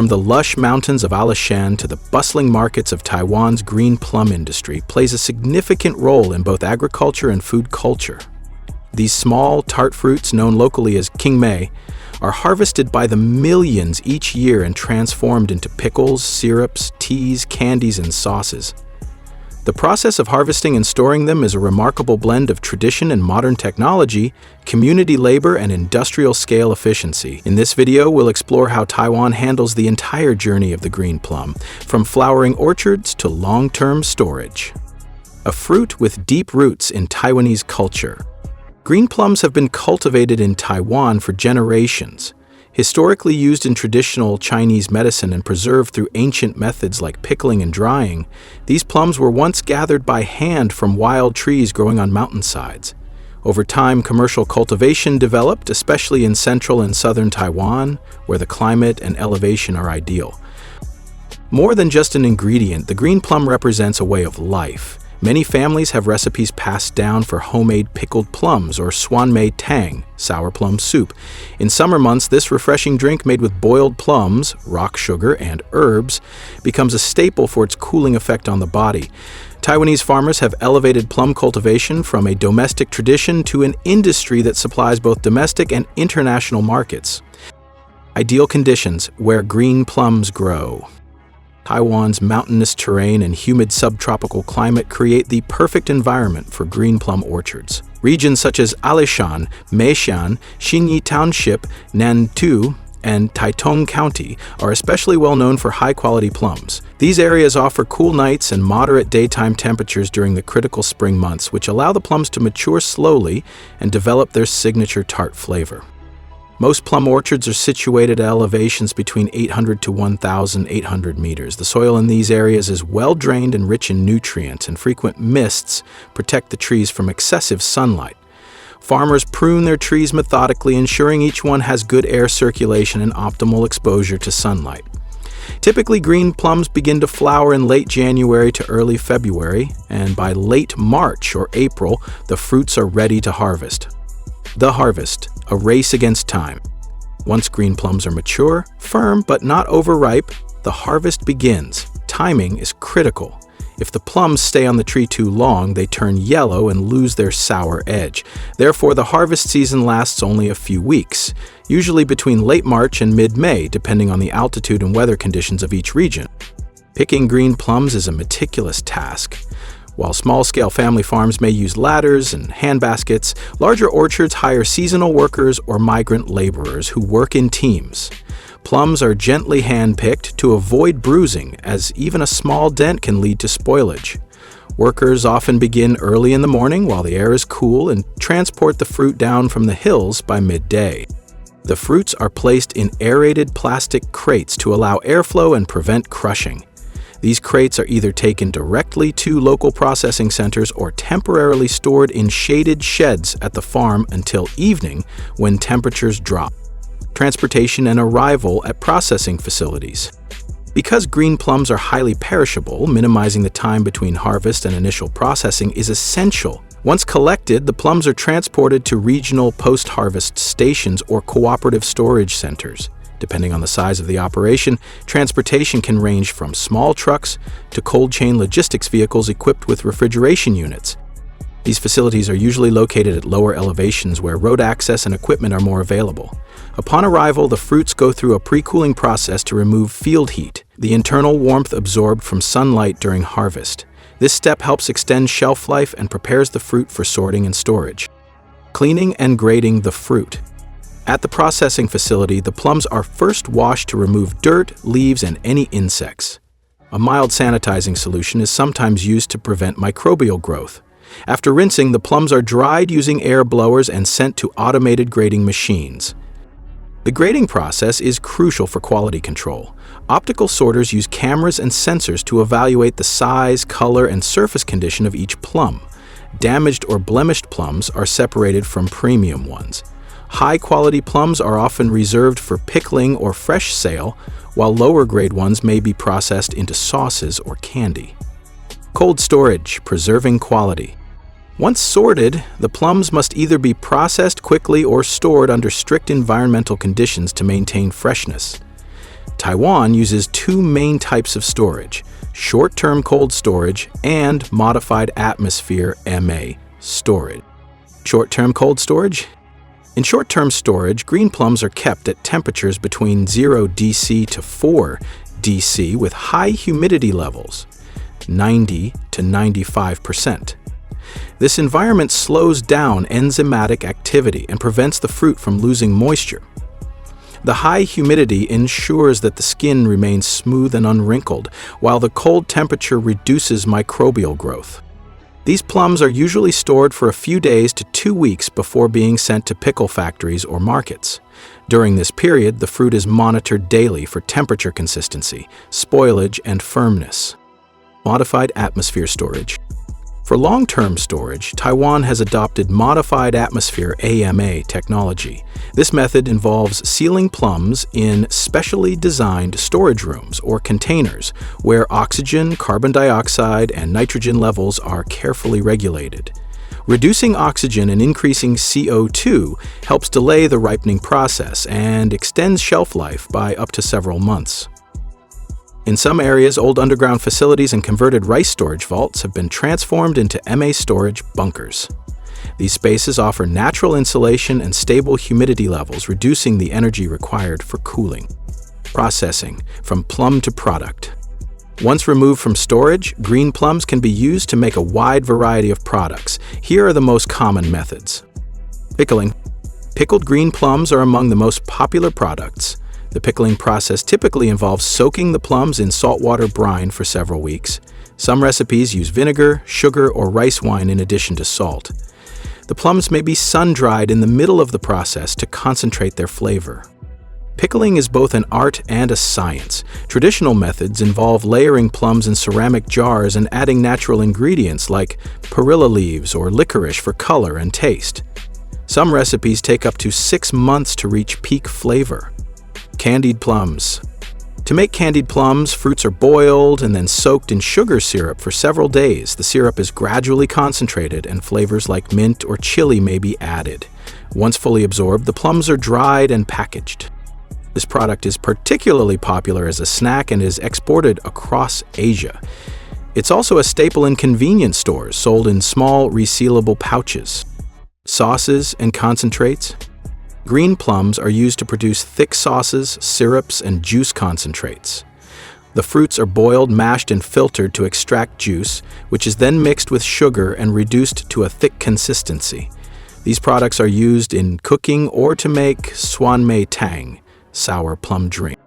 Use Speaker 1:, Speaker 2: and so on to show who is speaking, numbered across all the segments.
Speaker 1: From the lush mountains of Alishan to the bustling markets of Taiwan's green plum industry plays a significant role in both agriculture and food culture. These small, tart fruits, known locally as qingmei, are harvested by the millions each year and transformed into pickles, syrups, teas, candies, and sauces. The process of harvesting and storing them is a remarkable blend of tradition and modern technology, community labor, and industrial-scale efficiency. In this video, we'll explore how Taiwan handles the entire journey of the green plum, from flowering orchards to long-term storage. A fruit with deep roots in Taiwanese culture. Green plums have been cultivated in Taiwan for generations. Historically used in traditional Chinese medicine and preserved through ancient methods like pickling and drying, these plums were once gathered by hand from wild trees growing on mountainsides. Over time, commercial cultivation developed, especially in central and southern Taiwan, where the climate and elevation are ideal. More than just an ingredient, the green plum represents a way of life. Many families have recipes passed down for homemade pickled plums or suanmei tang, sour plum soup. In summer months, this refreshing drink made with boiled plums, rock sugar, and herbs becomes a staple for its cooling effect on the body. Taiwanese farmers have elevated plum cultivation from a domestic tradition to an industry that supplies both domestic and international markets. Ideal conditions where green plums grow. Taiwan's mountainous terrain and humid subtropical climate create the perfect environment for green plum orchards. Regions such as Alishan, Meishan, Xinyi Township, Nantou, and Taitung County are especially well known for high-quality plums. These areas offer cool nights and moderate daytime temperatures during the critical spring months, which allow the plums to mature slowly and develop their signature tart flavor. Most plum orchards are situated at elevations between 800 to 1,800 meters. The soil in these areas is well drained and rich in nutrients, and frequent mists protect the trees from excessive sunlight. Farmers prune their trees methodically, ensuring each one has good air circulation and optimal exposure to sunlight. Typically, green plums begin to flower in late January to early February, and by late March or April, the fruits are ready to harvest. The harvest, a race against time. Once green plums are mature, firm but not overripe, the harvest begins. Timing is critical. If the plums stay on the tree too long, they turn yellow and lose their sour edge. Therefore, the harvest season lasts only a few weeks, usually between late March and mid-May, depending on the altitude and weather conditions of each region. Picking green plums is a meticulous task. While small-scale family farms may use ladders and hand baskets, larger orchards hire seasonal workers or migrant laborers who work in teams. Plums are gently hand-picked to avoid bruising, as even a small dent can lead to spoilage. Workers often begin early in the morning while the air is cool and transport the fruit down from the hills by midday. The fruits are placed in aerated plastic crates to allow airflow and prevent crushing. These crates are either taken directly to local processing centers or temporarily stored in shaded sheds at the farm until evening when temperatures drop. Transportation and arrival at processing facilities. Because green plums are highly perishable, minimizing the time between harvest and initial processing is essential. Once collected, the plums are transported to regional post-harvest stations or cooperative storage centers. Depending on the size of the operation, transportation can range from small trucks to cold chain logistics vehicles equipped with refrigeration units. These facilities are usually located at lower elevations where road access and equipment are more available. Upon arrival, the fruits go through a pre-cooling process to remove field heat, the internal warmth absorbed from sunlight during harvest. This step helps extend shelf life and prepares the fruit for sorting and storage. Cleaning and grading the fruit. At the processing facility, the plums are first washed to remove dirt, leaves, and any insects. A mild sanitizing solution is sometimes used to prevent microbial growth. After rinsing, the plums are dried using air blowers and sent to automated grading machines. The grading process is crucial for quality control. Optical sorters use cameras and sensors to evaluate the size, color, and surface condition of each plum. Damaged or blemished plums are separated from premium ones. High-quality plums are often reserved for pickling or fresh sale, while lower-grade ones may be processed into sauces or candy. Cold storage, preserving quality. Once sorted, the plums must either be processed quickly or stored under strict environmental conditions to maintain freshness. Taiwan uses two main types of storage: short-term cold storage and modified atmosphere (MA) storage. Short-term cold storage? In short-term storage, green plums are kept at temperatures between 0 dC to 4 dC with high humidity levels, 90 to 95%. This environment slows down enzymatic activity and prevents the fruit from losing moisture. The high humidity ensures that the skin remains smooth and unwrinkled, while the cold temperature reduces microbial growth. These plums are usually stored for a few days to 2 weeks before being sent to pickle factories or markets. During this period, the fruit is monitored daily for temperature consistency, spoilage, and firmness. Modified atmosphere storage. For long-term storage, Taiwan has adopted modified atmosphere (AMA) technology. This method involves sealing plums in specially designed storage rooms or containers where oxygen, carbon dioxide, and nitrogen levels are carefully regulated. Reducing oxygen and increasing CO2 helps delay the ripening process and extends shelf life by up to several months. In some areas, old underground facilities and converted rice storage vaults have been transformed into MA storage bunkers. These spaces offer natural insulation and stable humidity levels, reducing the energy required for cooling. Processing, from plum to product. Once removed from storage, green plums can be used to make a wide variety of products. Here are the most common methods. Pickling. Pickled green plums are among the most popular products. The pickling process typically involves soaking the plums in saltwater brine for several weeks. Some recipes use vinegar, sugar, or rice wine in addition to salt. The plums may be sun-dried in the middle of the process to concentrate their flavor. Pickling is both an art and a science. Traditional methods involve layering plums in ceramic jars and adding natural ingredients like perilla leaves or licorice for color and taste. Some recipes take up to 6 months to reach peak flavor. Candied plums. To make candied plums, fruits are boiled and then soaked in sugar syrup for several days. The syrup is gradually concentrated and flavors like mint or chili may be added. Once fully absorbed, the plums are dried and packaged. This product is particularly popular as a snack and is exported across Asia. It's also a staple in convenience stores, sold in small, resealable pouches. Sauces and concentrates. Green plums are used to produce thick sauces, syrups, and juice concentrates. The fruits are boiled, mashed, and filtered to extract juice, which is then mixed with sugar and reduced to a thick consistency. These products are used in cooking or to make suan mei tang, sour plum drink.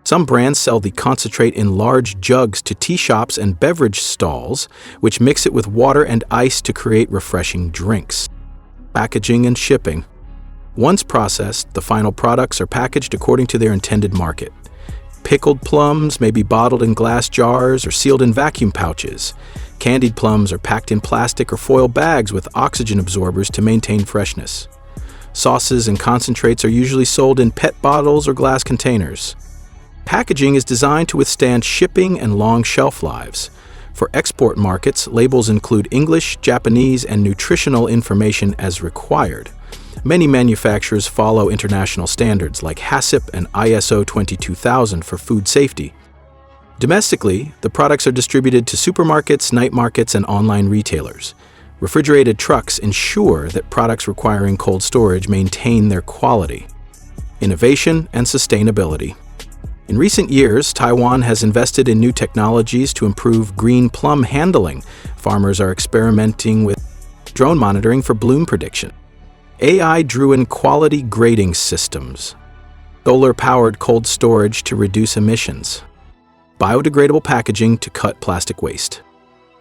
Speaker 1: Some brands sell the concentrate in large jugs to tea shops and beverage stalls, which mix it with water and ice to create refreshing drinks. Packaging and shipping. Once processed, the final products are packaged according to their intended market. Pickled plums may be bottled in glass jars or sealed in vacuum pouches. Candied plums are packed in plastic or foil bags with oxygen absorbers to maintain freshness. Sauces and concentrates are usually sold in PET bottles or glass containers. Packaging is designed to withstand shipping and long shelf lives. For export markets, labels include English, Japanese, and nutritional information as required. Many manufacturers follow international standards like HACCP and ISO 22000 for food safety. Domestically, the products are distributed to supermarkets, night markets, and online retailers. Refrigerated trucks ensure that products requiring cold storage maintain their quality. Innovation and sustainability. In recent years, Taiwan has invested in new technologies to improve green plum handling. Farmers are experimenting with drone monitoring for bloom prediction. AI-driven quality grading systems. Solar-powered cold storage to reduce emissions. Biodegradable packaging to cut plastic waste.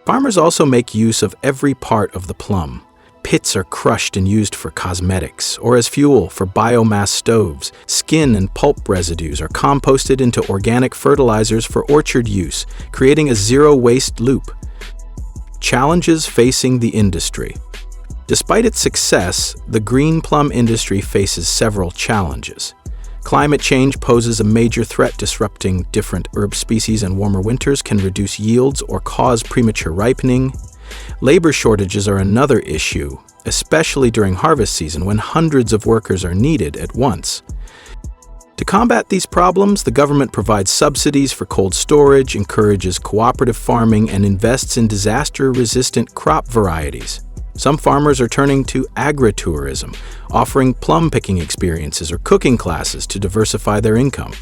Speaker 1: Farmers also make use of every part of the plum. Pits are crushed and used for cosmetics or as fuel for biomass stoves. Skin and pulp residues are composted into organic fertilizers for orchard use, creating a zero-waste loop. Challenges facing the industry. Despite its success, the green plum industry faces several challenges. Climate change poses a major threat, disrupting different herb species, and warmer winters can reduce yields or cause premature ripening. Labor shortages are another issue, especially during harvest season when hundreds of workers are needed at once. To combat these problems, the government provides subsidies for cold storage, encourages cooperative farming, and invests in disaster-resistant crop varieties. Some farmers are turning to agritourism, offering plum picking experiences or cooking classes to diversify their income.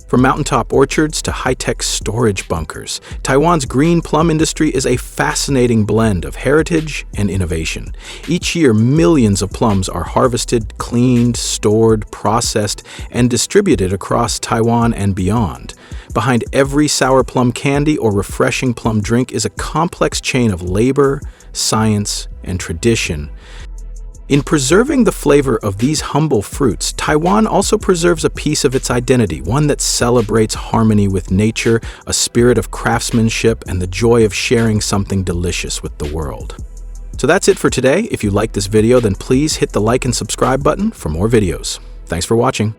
Speaker 1: From mountaintop orchards to high-tech storage bunkers, Taiwan's green plum industry is a fascinating blend of heritage and innovation. Each year, millions of plums are harvested, cleaned, stored, processed, and distributed across Taiwan and beyond. Behind every sour plum candy or refreshing plum drink is a complex chain of labor, science, and tradition. In preserving the flavor of these humble fruits, Taiwan also preserves a piece of its identity, one that celebrates harmony with nature, a spirit of craftsmanship, and the joy of sharing something delicious with the world. So that's it for today. If you liked this video, then please hit the like and subscribe button for more videos. Thanks for watching.